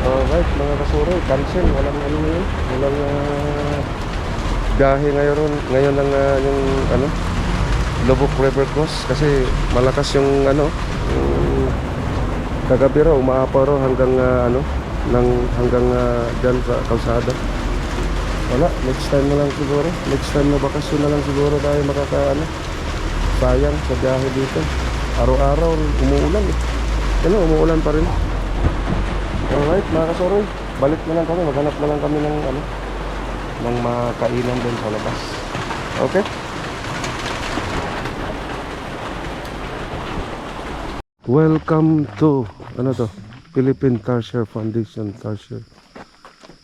Alright mga kasuri, cancel. Walang ano ngayon. Walang gahe ngayon ng yung ano, Lubuk River Cross. Kasi malakas yung ano, yung kagabi raw, umaapaw raw hanggang hanggang dyan sa kalsada. Wala, next time na lang siguro. Next time na bakasyon na lang siguro tayo sayang sa biyahe dito. Araw-araw umuulan eh. Umuulan pa rin. Alright mga kasoroy, balik na lang kami. Maghanap na lang kami ng makainan din sa labas. Okay? Welcome to Philippine Tarsier Foundation Tarsier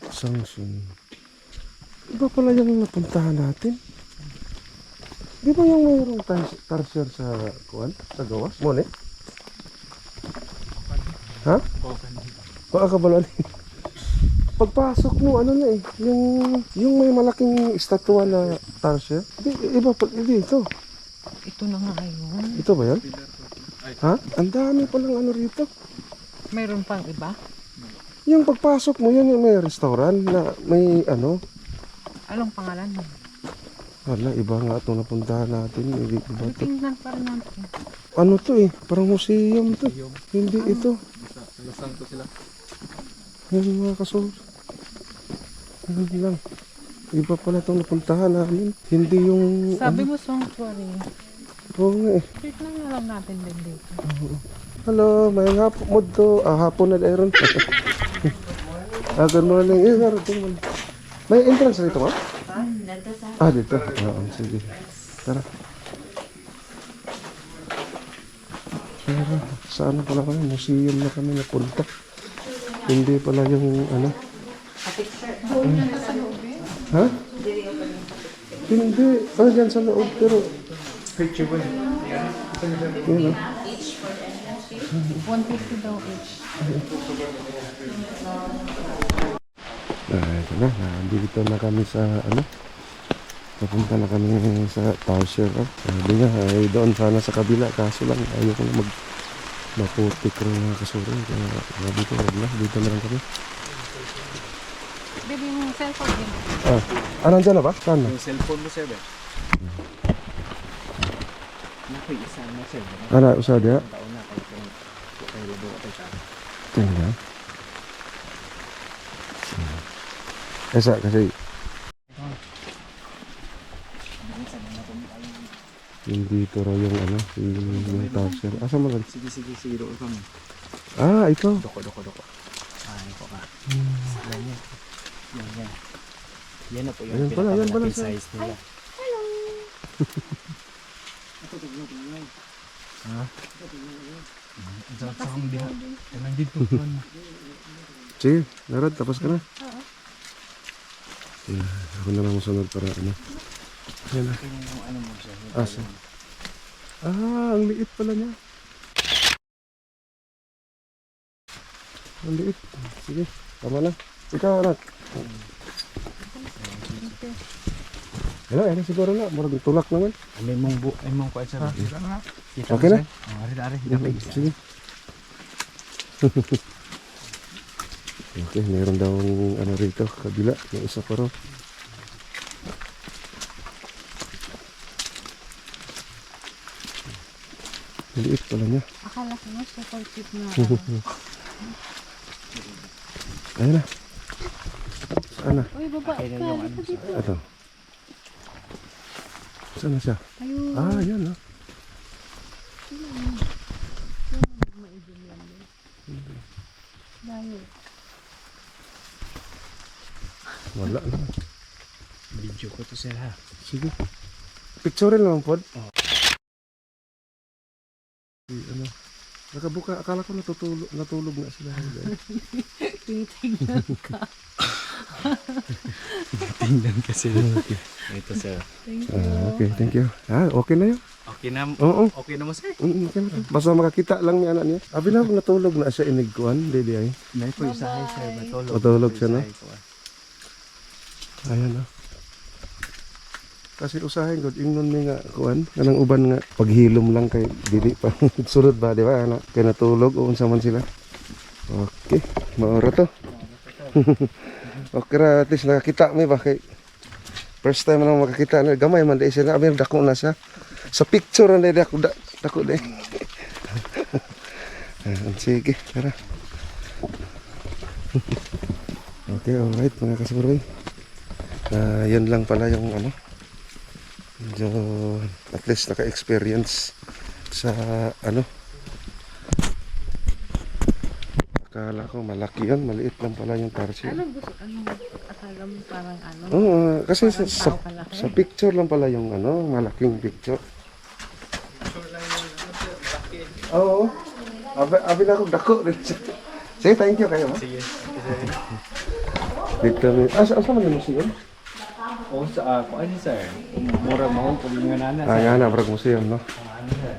Sanction. Iba pala yung napuntahan natin. Di ba yung mayroong tarsier sa gawas? Mone? Ha? Kabalan. Pagpasok mo yung may malaking estatwa na tarsier. Iba pala ito. Ito na nga yun. Ito ba yan? Ha? Ang dami palang rito. Mayroon pang iba? Yung pagpasok mo, yan yung may restaurant na may Anong pangalan mo? Wala, iba nga itong napuntahan natin. Iba to. Tingnan pa rin natin. Ano to eh? Parang museum to. Hindi ito. Lasang to sila. Yan mga kasol. Yan lang. Iba pala itong napuntahan namin. Hindi yung... Sabi mo sanctuary. Oo nga eh. Tignan nga lang natin din dito. Hello, may hapon mo to. Hapon na dairon. Good morning. May entrance rito ma? Dito. Oo, sige. Tara. Pero saan pala kami? Museum na kami napunta. Hindi pala yung Ha? Hindi. Dyan sa loob. Pero Picture ba? yun 150 daw each. ito na. Nandito na kami sa Papunta na kami sa Tarsier. Sabi niya ay doon sana sa kabila. Kaso lang ayoko na maputik rin mga kasuri. Kaya dito na lang kami. Baby, yung cellphone din. Nandyan na ba? Saan na? Yung cellphone mo, sir, ba? Naku, isa na, sir. Usah dia? Taon na kayo labo ka tayo. Tingnan. Esa kasi hindi ito raw yung Tarsier. Asa mo? Sige, doon kami. Ito. Doko. Iko ka. Yan. Yan na po yung Yan pala, size nila. Hello! Ang diha. Nandito. Sige, narad. Tapos ka na. Ako na lang masunod para Yan na. Ano mo siya? Asa? Ang liit pala niya. Ang liit. Sige, tama na. Ikaw, anak. Ano siguro na. Murag tulak naman. May mong kuha siya. Okay na? Ari. Sige. Okay, meron daw rito. Kabila. May isa pa rin. Liit pala niya. Akala ko nga super cute na. Ayun na. Saan na? Uy, babae ka. Dito dito. Ito. Saan na siya? Ayun. Yan na. Maibig lang din. Dahil. Wala na. Video ko to, sir, ha? Sige. Picture lang pod. Nakabuka. Akala ko natulog na sila. Tinitignan ka. Tingnan kasi. Ito, sir. Thank you. Okay, thank you. Okay na yun. Okay na. Oo. Okay na mo, sir. Okay na. Basta makakita lang ni anak niya. Abi na natulog na siya inigkuan. Dili ay. May po isahay, sir. Matulog. Matulog siya, no? Ayan na. Kasi usahin gud ingnon mi nga kuan kanang uban nga paghilom lang kay dili pa sulod ba di ba anak kay natulog o unsa man sila. Okay, maoro to. Okay ra, at least nakakita mi ba kay first time na makakita na gamay man dai siya na abi dako na siya. Sa picture na dako dako dai. Sige, tara. Okay, alright mga kasuroy. Yun lang pala yung ano. Medyo at least naka-experience sa ano. Akala ko malaki yun, maliit lang pala yung tarsier. Anong gusto? Anong akala mo parang ano? Oo, kasi Parang sa, tao kalaki? sa picture lang pala yung ano, malaking picture. Oo. Abi na ako dako rin siya. Sige, thank you kayo. Ha? Sige. Dito kami. Asa man yung museum? O sa kung ano sir? Mura mo kung mga nana. Ah, yan na, Brag Museum, no? Ano sir?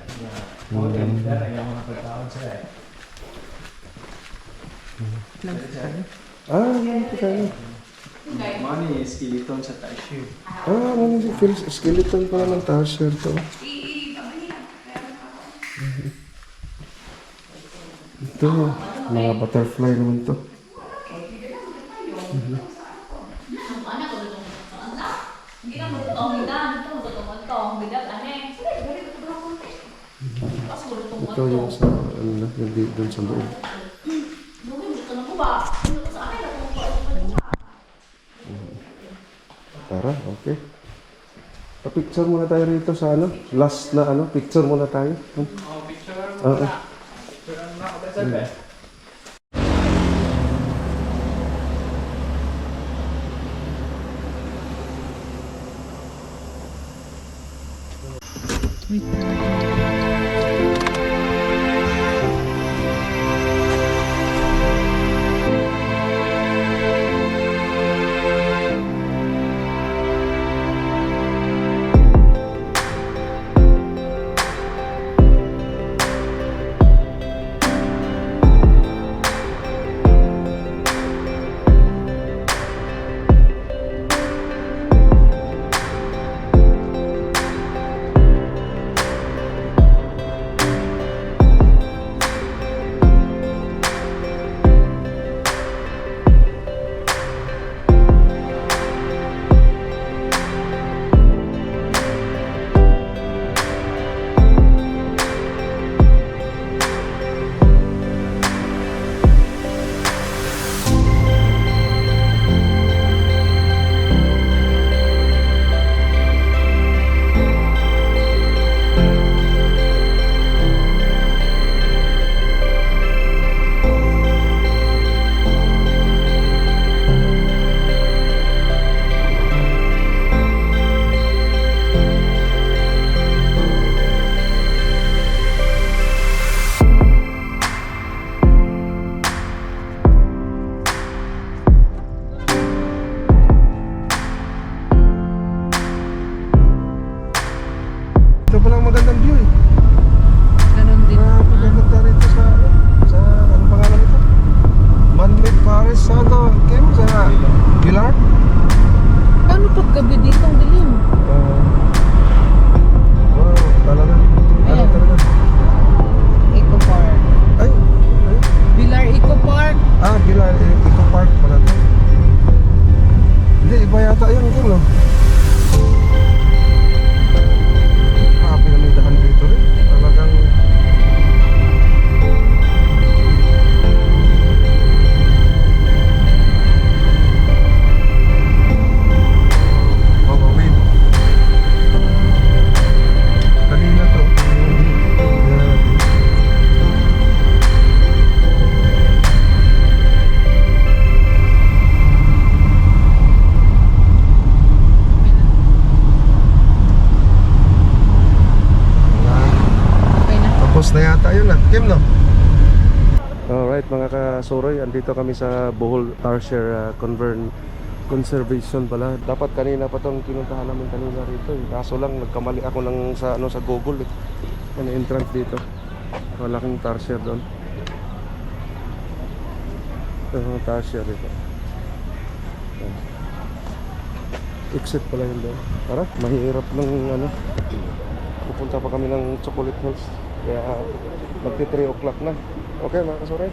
Yung mga pagkaon sir. Ah, yan ito kayo. Money skeleton sa tissue. Ah, ano yung skeleton pala ng tarsier to. Ito, mga butterfly naman to. Ito yung sa, ano na, hindi doon sa loob. Tara, okay. Pa-picture muna tayo rito sa ano, last na ano, picture muna tayo. Oh, picture. Oo. Ito pala ang magandang view eh. Ganon din. Maganda rito sa ano pangalan ito? Man-made Paris sa ito. Kim sa Pilar? Paano paggabi dito ang dilim? Wow, talaga. Ano Ayan. talaga? Eco Park. Ay, Bilar Eco Park. Pilar Eco Park pala ito. Hindi, iba yata yun. Kim, no? Pinamidahan dito rin. Talagang mawawin. Kanina to. Okay na. Tapos na yata yun na. Kim, no? Alright mga kasuroy, andito kami sa Bohol Tarsier Conservation pala. Dapat kanina pa tong pinuntahan namin kanina rito eh. Kaso lang nagkamali ako ng sa ano sa Google eh. Ano entrance dito. Malaking tarsier doon. Tarsier dito. Exit pala yun doon. Tara, mahirap ng ano. Pupunta pa kami ng Chocolate Hills. Kaya magti 3 o'clock na. Okay mga kasuroy.